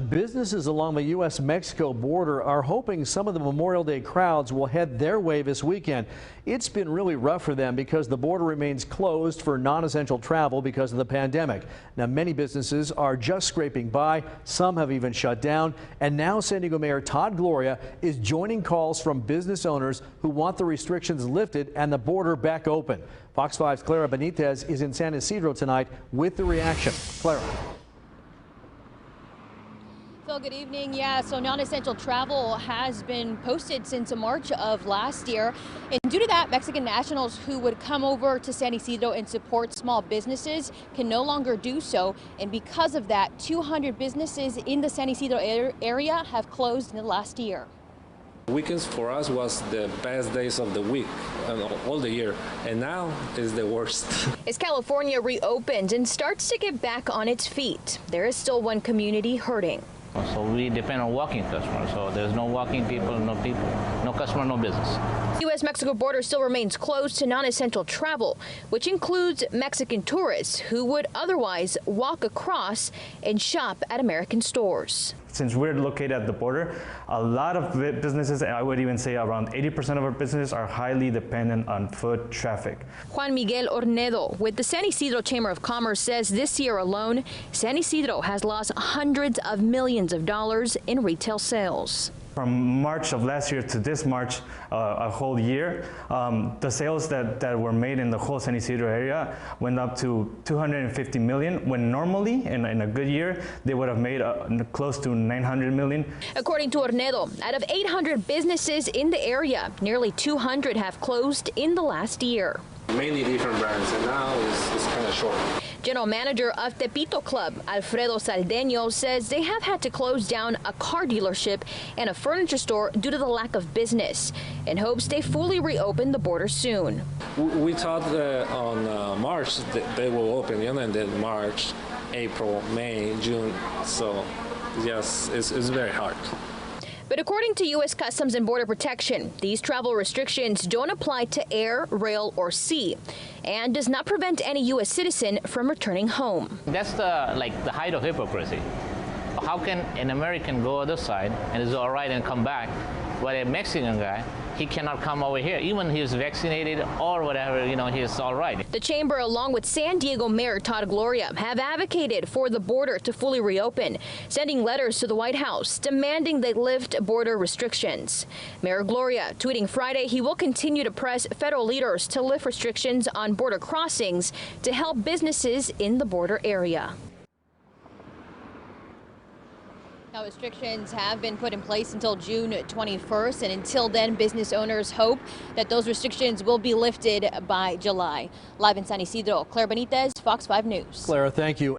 Businesses along the U.S.-Mexico border are hoping some of the Memorial Day crowds will head their way this weekend. It's been really rough for them because the border remains closed for non-essential travel because of the pandemic. Now, many businesses are just scraping by. Some have even shut down. And now San Diego Mayor Todd Gloria is joining calls from business owners who want the restrictions lifted and the border back open. Fox 5's Clara Benitez is in San Isidro tonight with the reaction. Clara. Phil, good evening. Yeah, so non-essential travel has been posted since March of last year. And due to that, Mexican nationals who would come over to San Isidro and support small businesses can no longer do so. And because of that, 200 businesses in the San Isidro area have closed in the last year. Weekends for us was the best days of the week, all the year, and now is the worst. As California reopens and starts to get back on its feet, there is still one community hurting. So we depend on walking customers. So there's no walking people, no customer, no business. U.S.-Mexico border still remains closed to non-essential travel, which includes Mexican tourists who would otherwise walk across and shop at American stores. Since we're located at the border, a lot of businesses, I would even say around 80% of our businesses, are highly dependent on foot traffic. Juan Miguel Ornedo with the San Isidro Chamber of Commerce says this year alone, San Isidro has lost hundreds of millions of dollars in retail sales. From March of last year to this March, a whole year, the sales that were made in the whole San Isidro area went up to 250 million, when normally in a good year they would have made close to 900 million. According to Ornedo, out of 800 businesses in the area, nearly 200 have closed in the last year. Many different brands, and now it's kind of short. General manager of Tepito Club, Alfredo Saldeño, says they have had to close down a car dealership and a furniture store due to the lack of business, and hopes they fully reopen the border soon. We thought on March that they will open, and then March, April, May, June. So yes, it's very hard. But according to U.S. Customs and Border Protection, these travel restrictions don't apply to air, rail, or sea, and does not prevent any U.S. citizen from returning home. That's the height of hypocrisy. How can an American go other side and is all right and come back, while a Mexican guy, he cannot come over here, even he is vaccinated or whatever, he is all right. The chamber, along with San Diego Mayor Todd Gloria, have advocated for the border to fully reopen, sending letters to the White House demanding they lift border restrictions. Mayor Gloria tweeting Friday he will continue to press federal leaders to lift restrictions on border crossings to help businesses in the border area. Now, restrictions have been put in place until June 21st, and until then, business owners hope that those restrictions will be lifted by July. Live in San Isidro, Clara Benitez, Fox 5 News. Clara, thank you.